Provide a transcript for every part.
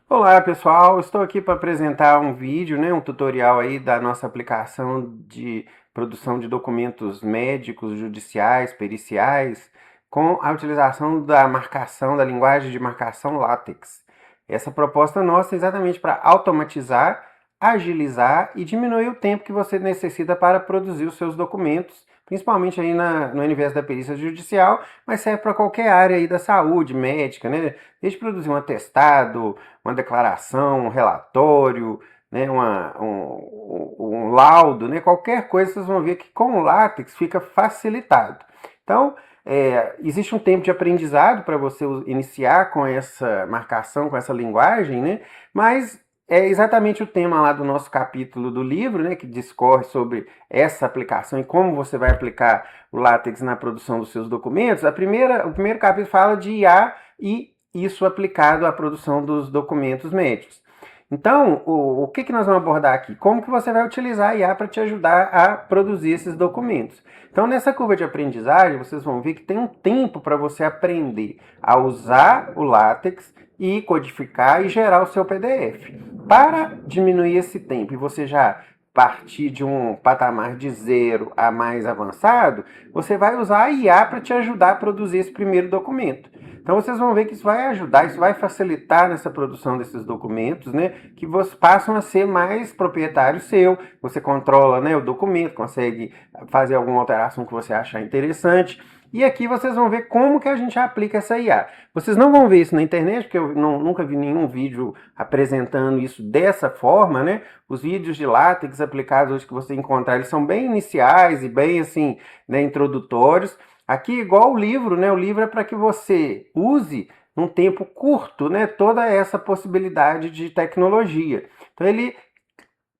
Olá pessoal, estou aqui para apresentar um vídeo, um tutorial aí da nossa aplicação de produção de documentos médicos, judiciais, periciais, com a utilização da marcação, da linguagem de marcação LaTeX. Essa proposta nossa é exatamente para automatizar, agilizar e diminuir o tempo que você necessita para produzir os seus documentos, principalmente aí no universo da perícia judicial, mas serve para qualquer área aí da saúde, médica, né? Desde produzir um atestado, uma declaração, um relatório, né, um laudo, né, qualquer coisa, vocês vão ver que com o látex fica facilitado. Então, existe um tempo de aprendizado para você iniciar com essa marcação, com essa linguagem, né, mas é exatamente o tema lá do nosso capítulo do livro, né, que discorre sobre essa aplicação e como você vai aplicar o látex na produção dos seus documentos. O primeiro capítulo fala de IA e isso aplicado à produção dos documentos médicos. Então, o que nós vamos abordar aqui? Como que você vai utilizar a IA para te ajudar a produzir esses documentos? Então, nessa curva de aprendizagem, vocês vão ver que tem um tempo para você aprender a usar o LaTeX e codificar e gerar o seu PDF. Para diminuir esse tempo e você já partir de um patamar de 0 a mais avançado, você vai usar a IA para te ajudar a produzir esse primeiro documento. Então vocês vão ver que isso vai ajudar, isso vai facilitar nessa produção desses documentos, né? Que vocês passam a ser mais proprietário seu. Você controla, né, o documento, consegue fazer alguma alteração que você achar interessante. E aqui vocês vão ver como que a gente aplica essa IA. Vocês não vão ver isso na internet, porque eu nunca vi nenhum vídeo apresentando isso dessa forma, né? Os vídeos de látex aplicados hoje que você encontrar, eles são bem iniciais e bem assim, né, introdutórios. Aqui, igual o livro, né? O livro é para que você use num tempo curto, né? Toda essa possibilidade de tecnologia. Então ele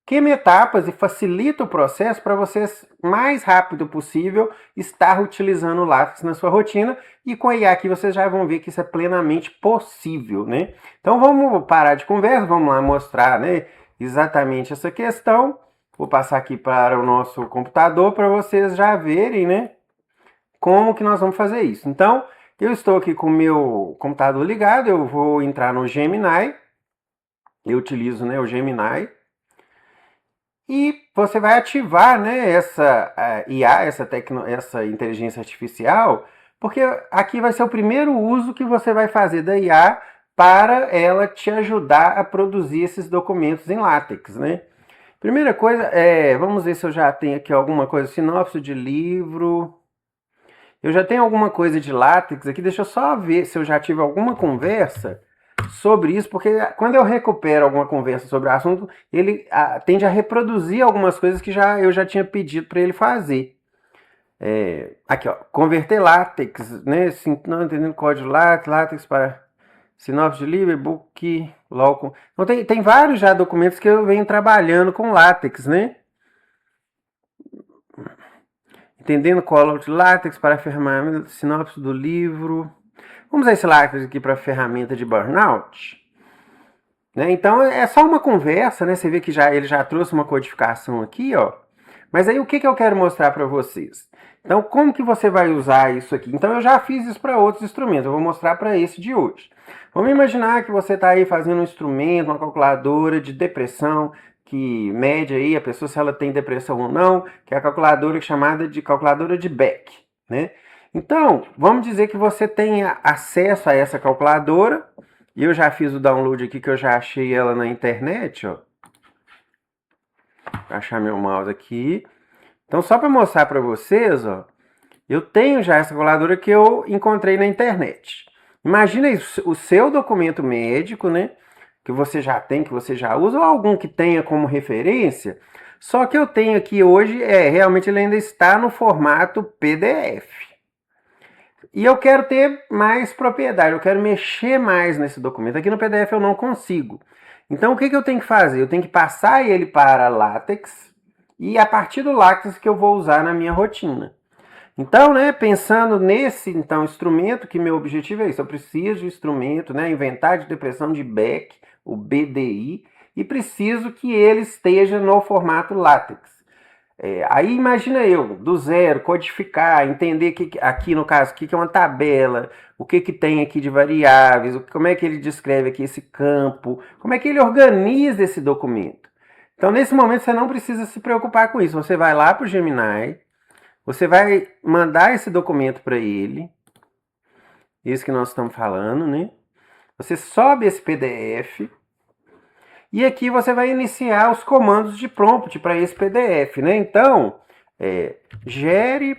queima etapas e facilita o processo para vocês, mais rápido possível, estar utilizando o látex na sua rotina. E com a IA aqui vocês já vão ver que isso é plenamente possível, né? Então vamos parar de conversa, vamos lá mostrar, né, exatamente essa questão. Vou passar aqui para o nosso computador para vocês já verem, né, como que nós vamos fazer isso. Então, eu estou aqui com o meu computador ligado, eu vou entrar no Gemini, eu utilizo, né, o Gemini, e você vai ativar, né, essa IA, essa inteligência artificial, porque aqui vai ser o primeiro uso que você vai fazer da IA para ela te ajudar a produzir esses documentos em látex, né? Primeira coisa, vamos ver se eu já tenho aqui alguma coisa, sinopse de livro. Eu já tenho alguma coisa de látex aqui, deixa eu só ver se eu já tive alguma conversa sobre isso, porque quando eu recupero alguma conversa sobre o assunto, ele tende a reproduzir algumas coisas que eu já tinha pedido para ele fazer. Aqui, ó, converter látex, né? Não entendendo código látex para sinopse de livro, e-book, LOL. Então tem vários já documentos que eu venho trabalhando com látex, né? Entendendo código de látex para ferramenta, sinopse do livro. Vamos usar esse látex aqui para ferramenta de burnout. Né? Então é só uma conversa, né? Você vê que ele já trouxe uma codificação aqui, ó. Mas aí o que eu quero mostrar para vocês? Então como que você vai usar isso aqui? Então eu já fiz isso para outros instrumentos, eu vou mostrar para esse de hoje. Vamos imaginar que você está aí fazendo um instrumento, uma calculadora de depressão, que mede aí a pessoa se ela tem depressão ou não, que é a calculadora chamada de calculadora de Beck, né? Então, vamos dizer que você tenha acesso a essa calculadora, e eu já fiz o download aqui, que eu já achei ela na internet, ó. Vou achar meu mouse aqui. Então, só para mostrar para vocês, ó, eu tenho já essa calculadora que eu encontrei na internet. Imagina isso, o seu documento médico, né, que você já tem, que você já usa, ou algum que tenha como referência. Só que eu tenho aqui hoje, realmente ele ainda está no formato PDF. E eu quero ter mais propriedade, eu quero mexer mais nesse documento. Aqui no PDF eu não consigo. Então o que eu tenho que fazer? Eu tenho que passar ele para LaTeX e a partir do LaTeX que eu vou usar na minha rotina. Então, né, pensando nesse instrumento, que meu objetivo é isso, eu preciso de um instrumento, né, inventário de depressão de Beck, o BDI, e preciso que ele esteja no formato LaTeX. Aí imagina eu, do zero, codificar, entender aqui no caso, o que é uma tabela, o que tem aqui de variáveis, como é que ele descreve aqui esse campo, como é que ele organiza esse documento. Então, nesse momento, você não precisa se preocupar com isso. Você vai lá para o Gemini, você vai mandar esse documento para ele, isso que nós estamos falando, né? Você sobe esse PDF e aqui você vai iniciar os comandos de prompt para esse PDF, né? Então, gere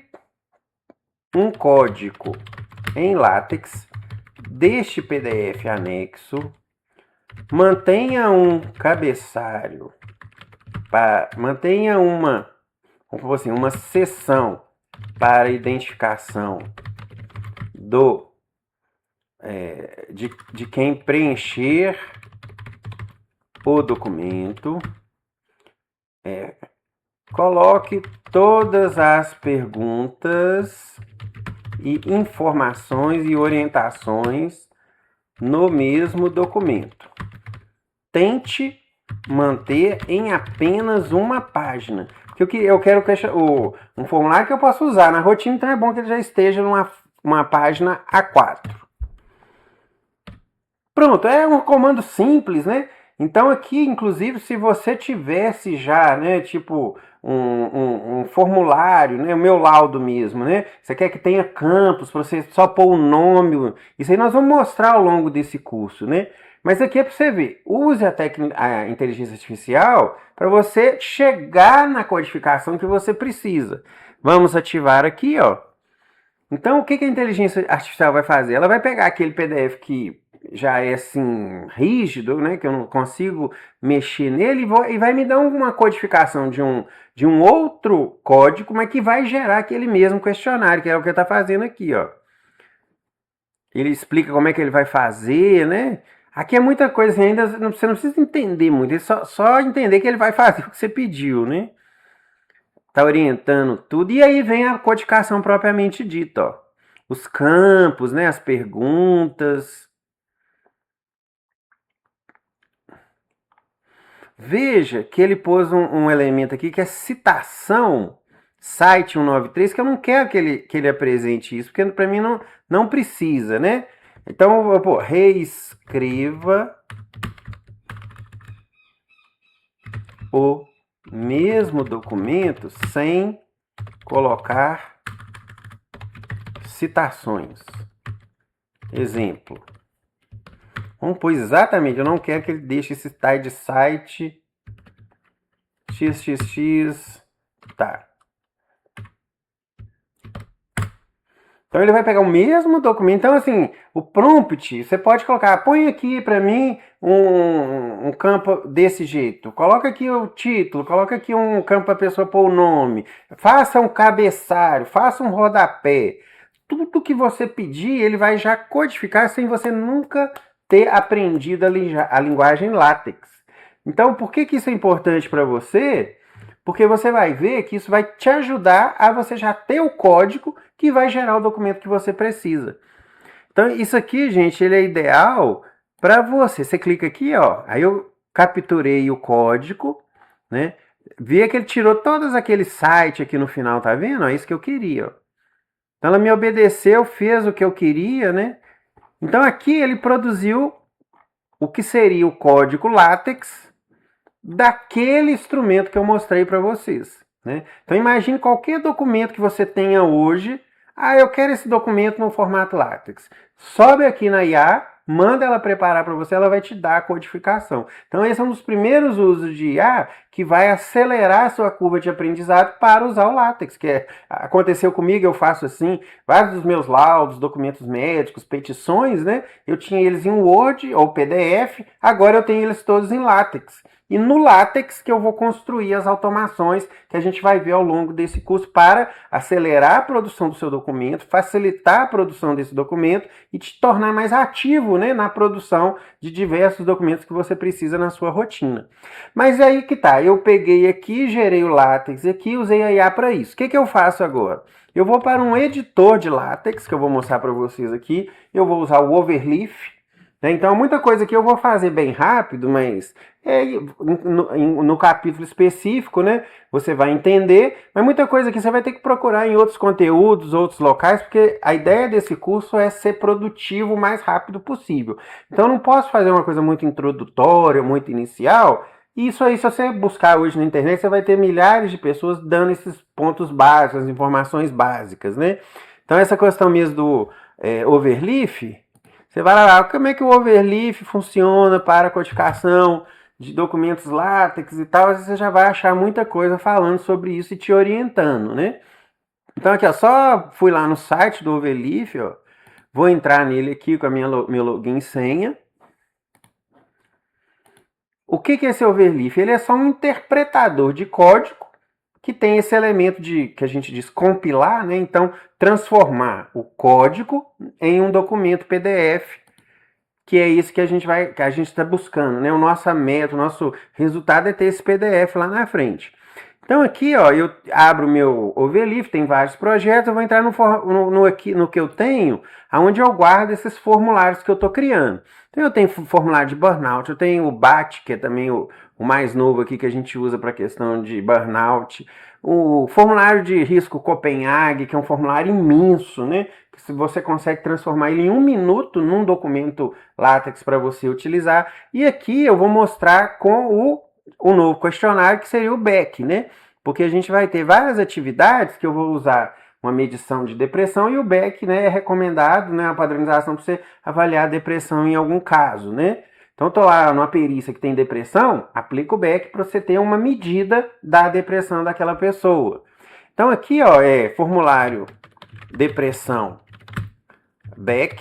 um código em LaTeX deste PDF anexo, mantenha um cabeçalho, mantenha uma seção para identificação de quem preencher o documento, coloque todas as perguntas e informações e orientações no mesmo documento. Tente manter em apenas uma página. Porque eu quero um formulário que eu possa usar na rotina, então é bom que ele já esteja numa página A4. Pronto, é um comando simples, né? Então aqui, inclusive, se você tivesse já, né, tipo um formulário, né, o meu laudo mesmo, né? Você quer que tenha campos para você só pôr o nome, isso aí nós vamos mostrar ao longo desse curso, né? Mas aqui é para você ver, use a inteligência artificial para você chegar na codificação que você precisa. Vamos ativar aqui, ó. Então, o que a inteligência artificial vai fazer? Ela vai pegar aquele PDF que já é assim rígido, né, que eu não consigo mexer nele, e vai me dar uma codificação de um outro código, mas que vai gerar aquele mesmo questionário, que é o que ele está fazendo aqui, ó. Ele explica como é que ele vai fazer, né? Aqui é muita coisa ainda, você não precisa entender muito, é só entender que ele vai fazer o que você pediu, né? Tá orientando tudo. E aí vem a codificação propriamente dita, ó. Os campos, né? As perguntas. Veja que ele pôs um elemento aqui que é citação, site 193, que eu não quero que ele apresente isso, porque para mim não precisa, né? Então eu vou pôr reescreva o mesmo documento sem colocar citações. Exemplo. Vamos pôr exatamente, eu não quero que ele deixe esse tag de site xxx, tá. Então ele vai pegar o mesmo documento. Então assim, o prompt, você pode colocar, põe aqui para mim um campo desse jeito. Coloca aqui o título, coloca aqui um campo para a pessoa pôr o nome. Faça um cabeçalho, faça um rodapé. Tudo que você pedir, ele vai já codificar sem você nunca ter aprendido a linguagem LaTeX. Então, por que isso é importante para você? Porque você vai ver que isso vai te ajudar a você já ter o código que vai gerar o documento que você precisa. Então, isso aqui, gente, ele é ideal para você. Você clica aqui, ó, aí eu capturei o código, né? Vê que ele tirou todos aqueles sites aqui no final, tá vendo? É isso que eu queria, ó. Então, ela me obedeceu, fez o que eu queria, né? Então, aqui ele produziu o que seria o código LaTeX daquele instrumento que eu mostrei para vocês, né? Então imagine qualquer documento que você tenha hoje. Eu quero esse documento no formato LaTeX. Sobe aqui na IA, manda ela preparar para você, ela vai te dar a codificação. Então esse é um dos primeiros usos de IA que vai acelerar a sua curva de aprendizado para usar o LaTeX, que aconteceu comigo, eu faço assim, vários dos meus laudos, documentos médicos, petições, né? Eu tinha eles em Word ou PDF, agora eu tenho eles todos em LaTeX. E no LaTeX que eu vou construir as automações que a gente vai ver ao longo desse curso para acelerar a produção do seu documento, facilitar a produção desse documento e te tornar mais ativo, né, na produção de diversos documentos que você precisa na sua rotina. Mas aí que tá, eu peguei aqui, gerei o LaTeX aqui, usei a IA para isso. O que eu faço agora? Eu vou para um editor de LaTeX, que eu vou mostrar para vocês aqui. Eu vou usar o Overleaf. né? Então, muita coisa que eu vou fazer bem rápido, mas no capítulo específico, né? Você vai entender, mas muita coisa que você vai ter que procurar em outros conteúdos, outros locais, porque a ideia desse curso é ser produtivo o mais rápido possível. Então, eu não posso fazer uma coisa muito introdutória, muito inicial. Isso aí, se você buscar hoje na internet, você vai ter milhares de pessoas dando esses pontos básicos, as informações básicas, né? Então, essa questão mesmo do overleaf, você vai lá, como é que o overleaf funciona para a codificação de documentos LaTeX e tal, você já vai achar muita coisa falando sobre isso e te orientando, né? Então aqui, ó, só fui lá no site do overleaf, ó, vou entrar nele aqui com a meu login e senha. O que é esse overleaf? Ele é só um interpretador de código que tem esse elemento de que a gente diz compilar, né? Então, transformar o código em um documento PDF, que é isso que a gente está buscando, né? O nosso meta, o nosso resultado é ter esse PDF lá na frente. Então aqui, ó, eu abro o meu overleaf, tem vários projetos, eu vou entrar no que eu tenho, aonde eu guardo esses formulários que eu estou criando. Então eu tenho formulário de burnout, eu tenho o BAT, que é também o mais novo aqui que a gente usa para a questão de burnout, o formulário de risco Copenhague, que é um formulário imenso, né? Que se você consegue transformar ele em 1 minuto num documento LaTeX para você utilizar. E aqui eu vou mostrar com o novo questionário, que seria o BEC, né? Porque a gente vai ter várias atividades que eu vou usar uma medição de depressão e o BEC, né, é recomendado, né, a padronização para você avaliar a depressão em algum caso, né? Então, estou lá numa perícia que tem depressão, aplica o BEC para você ter uma medida da depressão daquela pessoa. Então, aqui, ó, é formulário depressão BEC.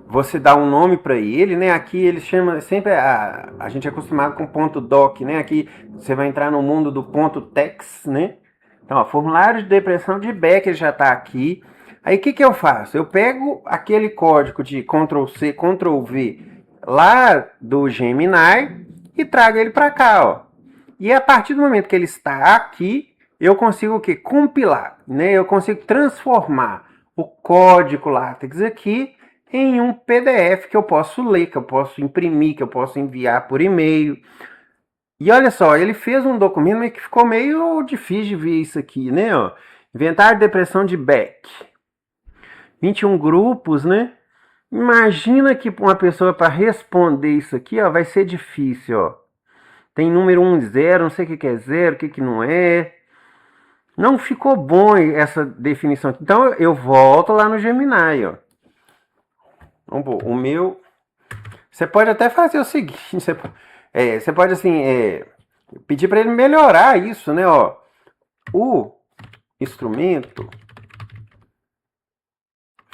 Você dá um nome para ele, né? Aqui ele chama sempre a gente é acostumado com ponto .doc, né? Aqui você vai entrar no mundo do ponto .tex, né? Então, ó, formulário de depressão de Beck já está aqui. Aí o que eu faço? Eu pego aquele código de Ctrl+C, Ctrl+V lá do Gemini e trago ele para cá, ó. E a partir do momento que ele está aqui, eu consigo o quê? Compilar, né? Eu consigo transformar o código LaTeX aqui em um PDF que eu posso ler, que eu posso imprimir, que eu posso enviar por e-mail. E olha só, ele fez um documento que ficou meio difícil de ver isso aqui, né? Ó, inventário de depressão de Beck. 21 grupos, né? Imagina que uma pessoa para responder isso aqui, ó, vai ser difícil, ó. Tem número 1 e 0, não sei o que é 0, o que não é. Não ficou bom essa definição. Então eu volto lá no Gemini, ó. O meu. Você pode até fazer o seguinte: você pode assim pedir para ele melhorar isso, né? Ó, o instrumento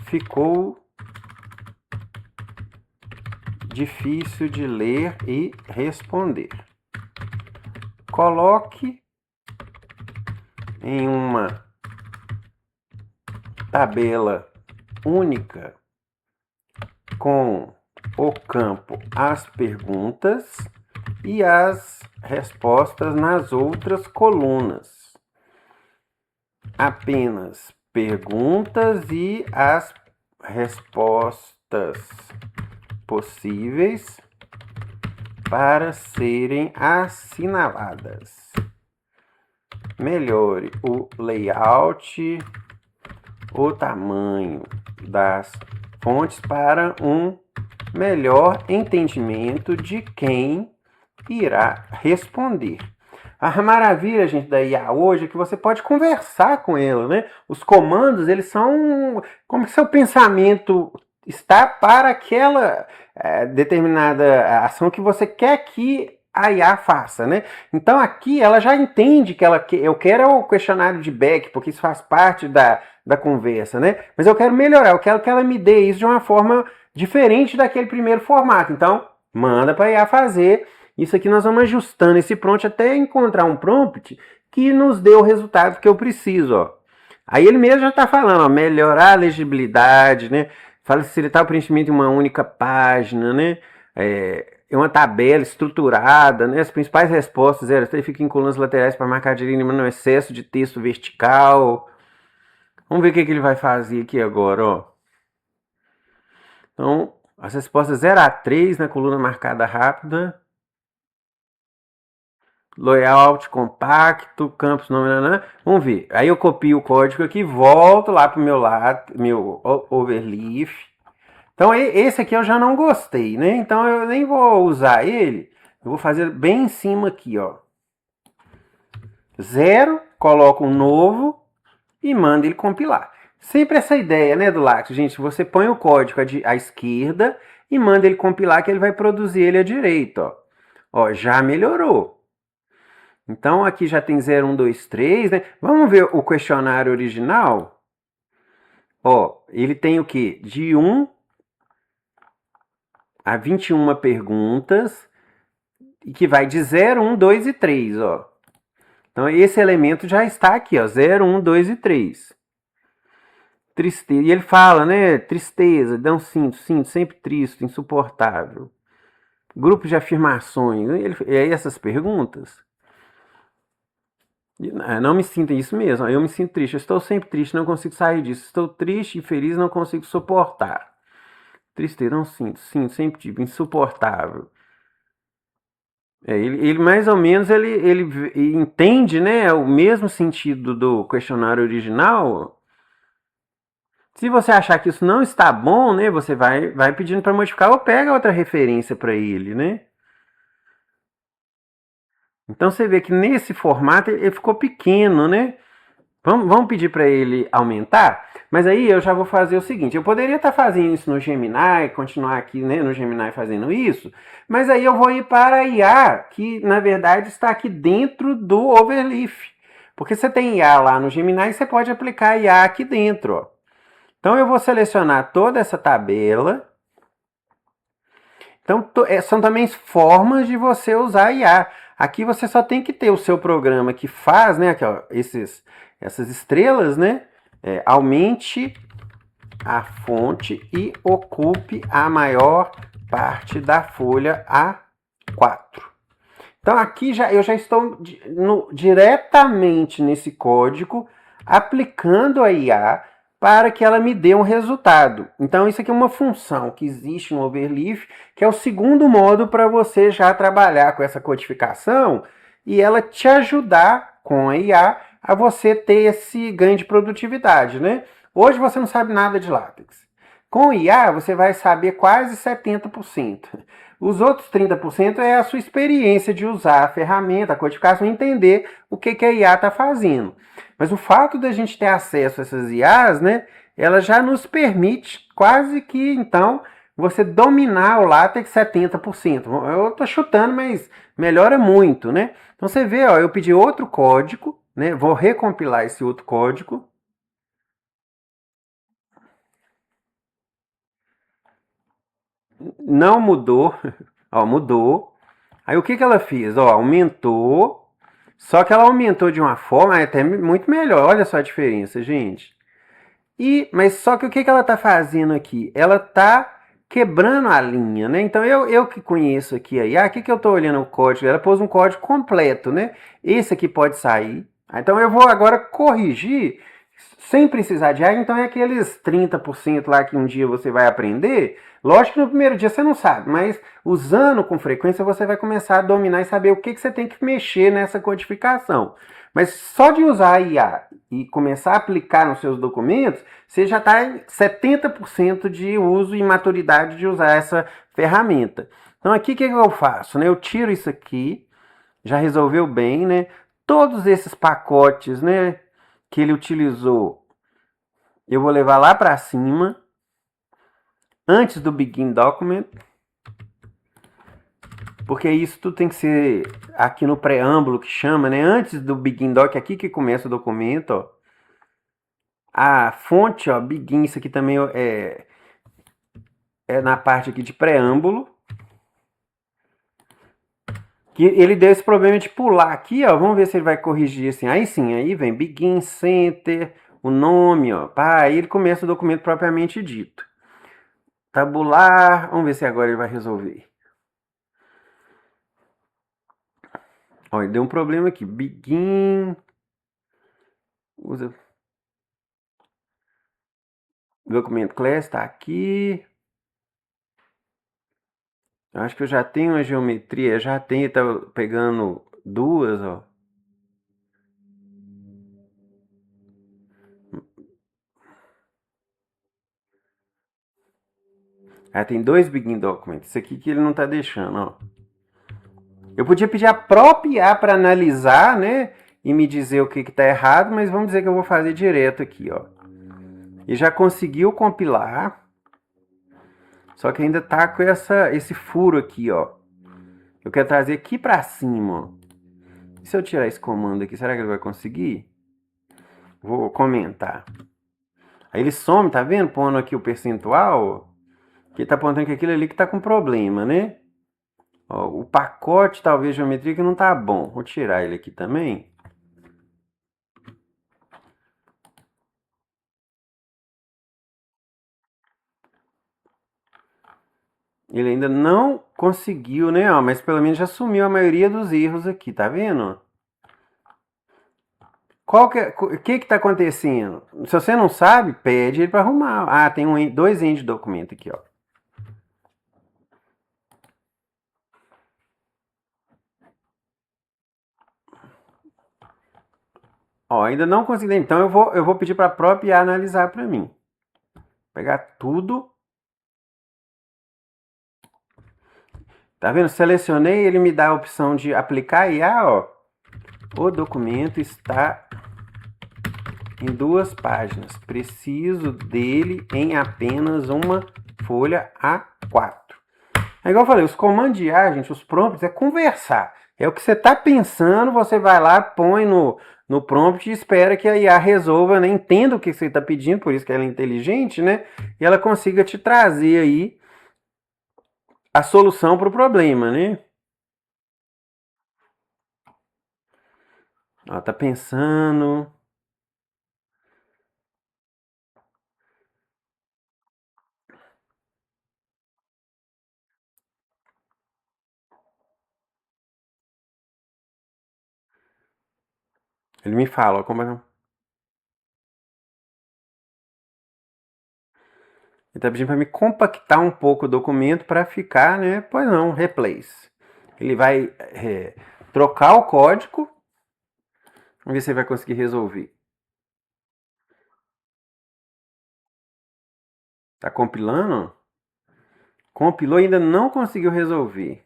ficou difícil de ler e responder. Coloque em uma tabela única com o campo as perguntas e as respostas nas outras colunas. Apenas perguntas e as respostas possíveis para serem assinaladas. Melhore o layout, o tamanho das fontes para um melhor entendimento de quem irá responder. A maravilha, gente, da IA hoje é que você pode conversar com ela, né? Os comandos, eles são como que seu pensamento está para aquela determinada ação que você quer que a IA faça, né? Então aqui ela já entende que eu quero o questionário de Beck, porque isso faz parte da conversa, né? Mas eu quero melhorar, eu quero que ela me dê isso de uma forma diferente daquele primeiro formato. Então, manda para a IA fazer. Isso aqui nós vamos ajustando esse prompt até encontrar um prompt que nos dê o resultado que eu preciso, ó. Aí ele mesmo já está falando, ó, melhorar a legibilidade, né? Facilitar o preenchimento em uma única página, né? Uma tabela estruturada, né? As principais respostas eram: fica em colunas laterais para marcar de linha, mas não excesso de texto vertical. Vamos ver o que ele vai fazer aqui agora, ó. Então, as respostas 0 a 3 na coluna marcada rápida. Layout compacto, campos não, não, não. Vamos ver. Aí eu copio o código aqui, volto lá pro meu lado, meu overleaf. Então esse aqui eu já não gostei, né? Então eu nem vou usar ele. Eu vou fazer bem em cima aqui, ó. 0, coloco um novo e manda ele compilar. Sempre essa ideia, né, do Lax, gente, você põe o código à esquerda e manda ele compilar que ele vai produzir ele à direita, ó. Ó, já melhorou. Então aqui já tem 0, 1, 2, 3, né? Vamos ver o questionário original? Ó, ele tem o quê? De 1 a 21 perguntas, e que vai de 0, 1, 2 e 3, ó. Então esse elemento já está aqui, ó, 0, 1, 2 e 3. Tristeza, e ele fala, né, tristeza, não sinto, sempre triste, insuportável. Grupo de afirmações, essas perguntas. Não me sinto isso mesmo, eu me sinto triste, eu estou sempre triste, não consigo sair disso. Estou triste e feliz, não consigo suportar. Tristeza, não sinto, sempre tipo, insuportável. Ele mais ou menos ele entende, né, o mesmo sentido do questionário original. Se você achar que isso não está bom, né, você vai pedindo para modificar ou pega outra referência para ele, né? Então você vê que nesse formato ele ficou pequeno, né? Vamos pedir para ele aumentar? Mas aí eu já vou fazer o seguinte: eu poderia estar fazendo isso no Gemini, continuar aqui, né, no Gemini fazendo isso, mas aí eu vou ir para a IA, que na verdade está aqui dentro do Overleaf. Porque você tem IA lá no Gemini e você pode aplicar a IA aqui dentro. Ó. Então eu vou selecionar toda essa tabela. Então são também formas de você usar a IA. Aqui você só tem que ter o seu programa que faz, né? Aqui, ó, essas estrelas, né? Aumente a fonte e ocupe a maior parte da folha A4. Então aqui eu já estou diretamente nesse código aplicando a IA para que ela me dê um resultado. Então isso aqui é uma função que existe no Overleaf, que é o segundo modo para você já trabalhar com essa codificação e ela te ajudar com a IA a você ter esse ganho de produtividade, né? Hoje você não sabe nada de látex. Com o IA você vai saber quase 70%. Os outros 30% é a sua experiência de usar a ferramenta, a codificação e entender o que a IA está fazendo. Mas o fato da gente ter acesso a essas IAs, né, ela já nos permite quase que, então, você dominar o LaTeX 70%. Eu estou chutando, mas melhora muito, né? Então você vê, ó, eu pedi outro código, né? Vou recompilar esse outro código. Não mudou, ó, mudou. Aí o que ela fez? Ó, aumentou, só que ela aumentou de uma forma até muito melhor. Olha só a diferença, gente. Mas só que o que ela está fazendo aqui? Ela está quebrando a linha, né? Então eu que conheço aqui a IA, o que eu estou olhando o código? Ela pôs um código completo, né? Esse aqui pode sair. Então eu vou agora corrigir sem precisar de IA. Então é aqueles 30% lá que um dia você vai aprender. Lógico que no primeiro dia você não sabe, mas usando com frequência você vai começar a dominar e saber o que você tem que mexer nessa codificação. Mas só de usar a IA e começar a aplicar nos seus documentos, você já está em 70% de uso e maturidade de usar essa ferramenta. Então aqui o que eu faço? Né? Eu tiro isso aqui, já resolveu bem, né? Todos esses pacotes, né, que ele utilizou, eu vou levar lá para cima, antes do Begin Document, porque isso tudo tem que ser aqui no preâmbulo que chama, né? Antes do Begin Doc, aqui que começa o documento, ó. A fonte, ó, Begin, isso aqui também é na parte aqui de preâmbulo. Que ele deu esse problema de pular aqui, ó. Vamos ver se ele vai corrigir assim. Aí sim, aí vem Begin Center, o nome, ó. Pá, aí ele começa o documento propriamente dito. Tabular, vamos ver se agora ele vai resolver. Ó, deu um problema aqui. Begin. Usa. Documento class está aqui. Eu acho que eu já tenho a geometria, já tenho, tá pegando duas, ó. Ah, tem dois Begin Documents. Isso aqui que ele não tá deixando, ó. Eu podia pedir a própria IA para analisar, né? E me dizer o que está errado, mas vamos dizer que eu vou fazer direto aqui, ó. E já conseguiu compilar, só que ainda tá com esse furo aqui, ó. Eu quero trazer aqui para cima, ó. E se eu tirar esse comando aqui, será que ele vai conseguir? Vou comentar. Aí ele some, tá vendo? Pondo aqui o percentual, que tá apontando que aquilo ali que tá com problema, né? Ó, o pacote, talvez, geometria que não tá bom. Vou tirar ele aqui também. Ele ainda não conseguiu, né? Ó, mas pelo menos já sumiu a maioria dos erros aqui, tá vendo? O que tá acontecendo? Se você não sabe, pede ele para arrumar. Ah, tem dois end documento aqui, ó. Ó, ainda não consegui. Então eu vou pedir para a própria IA analisar para mim. Pegar tudo. Tá vendo? Selecionei, ele me dá a opção de aplicar IA, ó. O documento está em duas páginas. Preciso dele em apenas uma folha A4. É igual eu falei, os comandos de IA, gente, os prompts é conversar. É o que você está pensando, você vai lá, põe no prompt e espera que a IA resolva, né? Entenda o que você está pedindo, por isso que ela é inteligente, né? E ela consiga te trazer aí a solução para o problema, né? Ela tá pensando. Ele me fala, ó, como é. Ele tá pedindo para me compactar um pouco o documento para ficar, né? Pois não, replace. Ele vai trocar o código. Vamos ver se ele vai conseguir resolver. Tá compilando? Compilou e ainda não conseguiu resolver.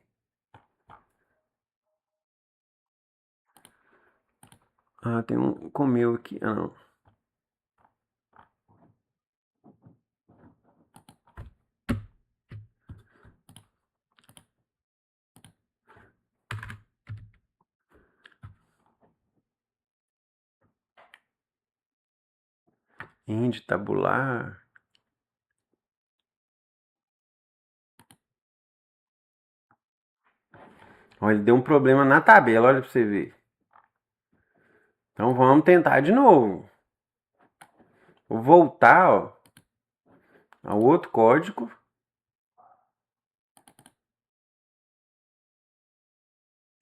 Ah, tem um comeu aqui. Ah, não. Ind tabular. Ó, ele deu um problema na tabela, olha pra você ver. Então vamos tentar de novo. Vou voltar, ó, ao outro código.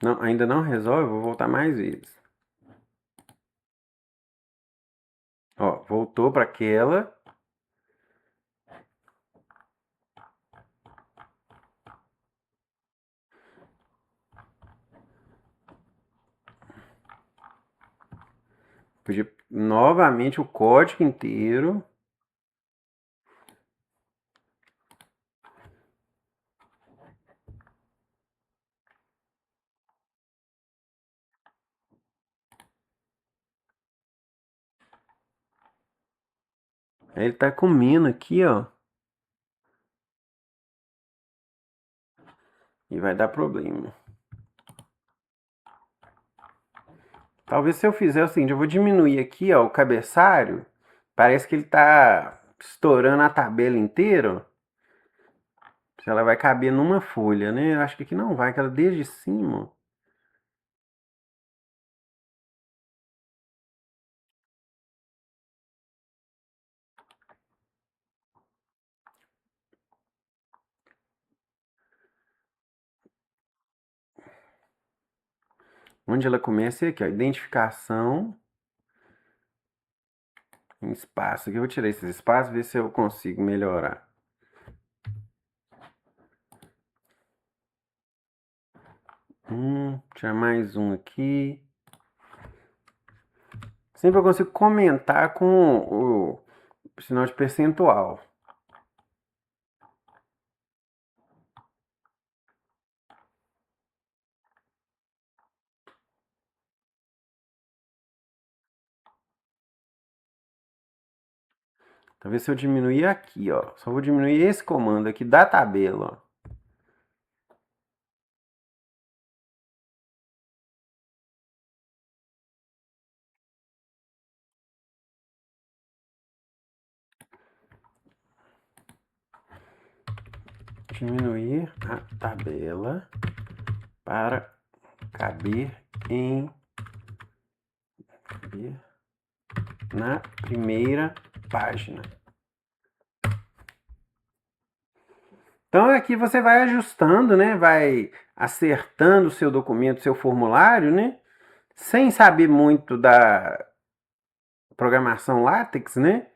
Não, ainda não resolve, vou voltar mais vezes. Ó, voltou para aquela. Pedir novamente o código inteiro. Aí ele tá comendo aqui, ó. E vai dar problema. Talvez se eu fizer o seguinte, eu vou diminuir aqui, ó, o cabeçalho. Parece que ele tá estourando a tabela inteira. Se ela vai caber numa folha, né? Eu acho que aqui não vai, que ela desde cima. Onde ela começa é aqui, ó. Identificação em espaço. Aqui eu vou tirar esses espaços, ver se eu consigo melhorar. Tirar mais um aqui. Sempre eu consigo comentar com o sinal de percentual. Talvez se eu diminuir aqui, ó. Só vou diminuir esse comando aqui da tabela, ó. Diminuir a tabela para caber na primeira página. Então aqui você vai ajustando, né? Vai acertando o seu documento, seu formulário, né? Sem saber muito da programação LaTeX, né?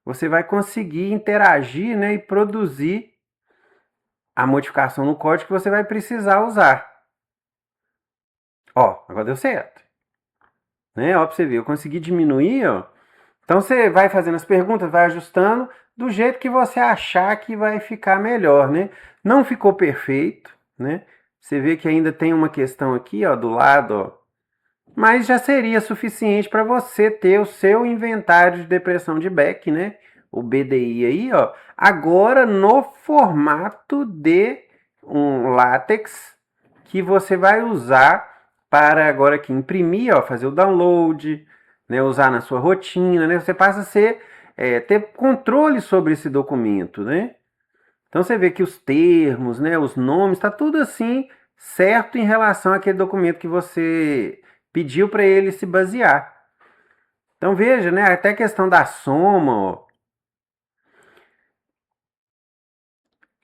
Você vai conseguir interagir, né? E produzir a modificação no código que você vai precisar usar. Ó, agora deu certo. Né? Ó, pra você ver, eu consegui diminuir, ó. Então você vai fazendo as perguntas, vai ajustando do jeito que você achar que vai ficar melhor, né? Não ficou perfeito, né? Você vê que ainda tem uma questão aqui, ó, do lado, ó. Mas já seria suficiente para você ter o seu inventário de depressão de Beck, né? O BDI aí, ó. Agora no formato de um látex que você vai usar para agora aqui imprimir, ó, fazer o download, né, usar na sua rotina, né? Você passa a ter controle sobre esse documento, né? Então você vê que os termos, né, os nomes, está tudo assim certo em relação àquele documento que você pediu para ele se basear. Então veja, né, até a questão da soma, ó,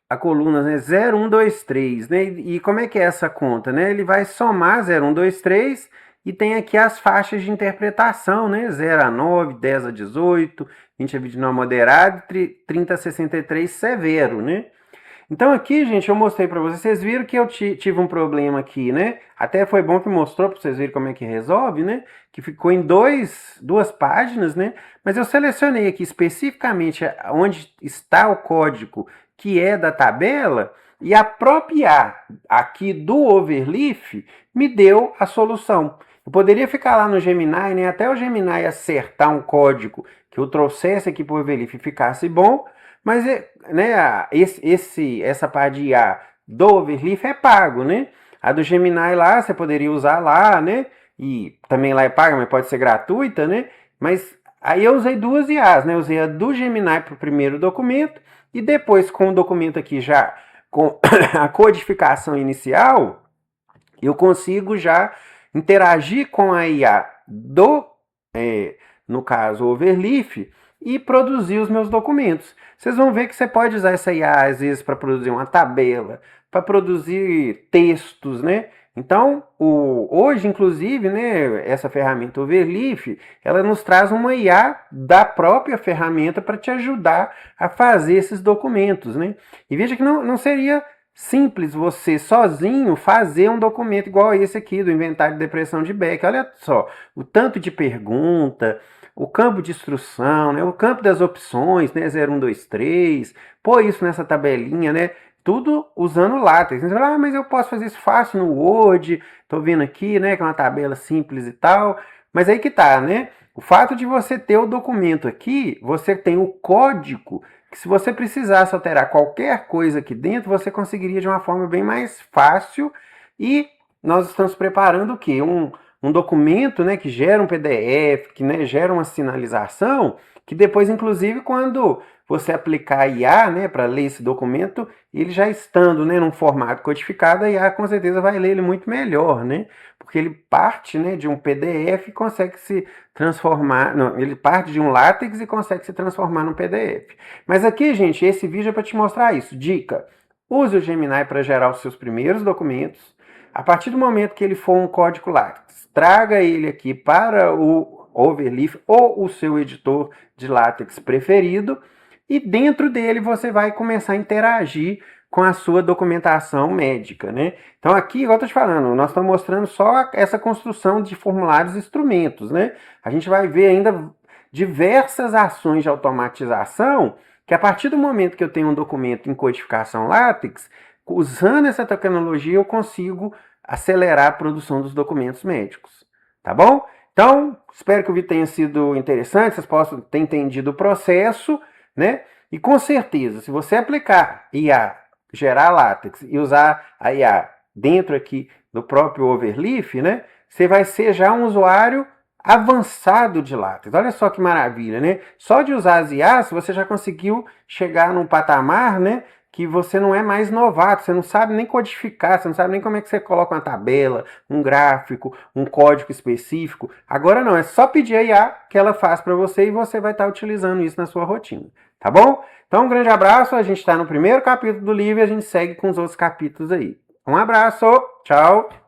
a coluna, né, 0, 1, 2, 3, né? E como é que é essa conta, né? Ele vai somar 0, 1, 2, 3 e tem aqui as faixas de interpretação, né? 0 a 9, 10 a 18, 20 a 29 moderado, 30 a 63 severo, né? Então aqui, gente, eu mostrei para vocês. Vocês viram que eu tive um problema aqui, né? Até foi bom que mostrou para vocês verem como é que resolve, né? Que ficou em duas páginas, né? Mas eu selecionei aqui especificamente onde está o código que é da tabela e a própria IA aqui do Overleaf me deu a solução. Eu poderia ficar lá no Gemini, né? Até o Gemini acertar um código que eu trouxesse aqui para o Overleaf e ficasse bom, mas né, essa parte de IA do Overleaf é pago, né? A do Gemini lá, você poderia usar lá, né? E também lá é paga, mas pode ser gratuita, né? Mas aí eu usei duas IAs, né? Eu usei a do Gemini para o primeiro documento e depois com o documento aqui já com a codificação inicial, eu consigo já interagir com a IA no caso, o Overleaf, e produzir os meus documentos. Vocês vão ver que você pode usar essa IA, às vezes, para produzir uma tabela, para produzir textos, né? Então, hoje, inclusive, né, essa ferramenta Overleaf, ela nos traz uma IA da própria ferramenta para te ajudar a fazer esses documentos, né? E veja que não seria simples você sozinho fazer um documento igual esse aqui do inventário de depressão de Beck. Olha só, o tanto de pergunta, o campo de instrução, né, o campo das opções, né, 0, 1, 2, 3, pôr isso nessa tabelinha, né, tudo usando LaTeX. Você fala, mas eu posso fazer isso fácil no Word, tô vendo aqui, né, que é uma tabela simples e tal, mas aí que tá, né, o fato de você ter o documento aqui, você tem o código que se você precisasse alterar qualquer coisa aqui dentro, você conseguiria de uma forma bem mais fácil. E nós estamos preparando o quê? Um documento, né, que gera um PDF, que, né, gera uma sinalização, que depois, inclusive, quando você aplicar a IA, né, para ler esse documento, ele já estando, né, num formato codificado, a IA com certeza vai ler ele muito melhor, né? Porque ele parte, né, de um PDF e consegue se transformar, não, ele parte de um látex e consegue se transformar num PDF. Mas aqui, gente, esse vídeo é para te mostrar isso. Dica: use o Gemini para gerar os seus primeiros documentos. A partir do momento que ele for um código látex, traga ele aqui para o Overleaf ou o seu editor de látex preferido e dentro dele você vai começar a interagir com a sua documentação médica, né? Então aqui, igual eu tô te falando, nós estamos mostrando só essa construção de formulários e instrumentos, né? A gente vai ver ainda diversas ações de automatização que a partir do momento que eu tenho um documento em codificação LaTeX, usando essa tecnologia eu consigo acelerar a produção dos documentos médicos, tá bom? Então, espero que o vídeo tenha sido interessante, vocês possam ter entendido o processo, né? E com certeza, se você aplicar IA, gerar LaTeX e usar a IA dentro aqui do próprio Overleaf, né? Você vai ser já um usuário avançado de LaTeX. Olha só que maravilha, né? Só de usar as IAs, você já conseguiu chegar num patamar, né? Que você não é mais novato, você não sabe nem codificar, você não sabe nem como é que você coloca uma tabela, um gráfico, um código específico. Agora não, é só pedir a IA que ela faz para você e você vai estar utilizando isso na sua rotina, tá bom? Então um grande abraço, a gente está no primeiro capítulo do livro e a gente segue com os outros capítulos aí. Um abraço, tchau!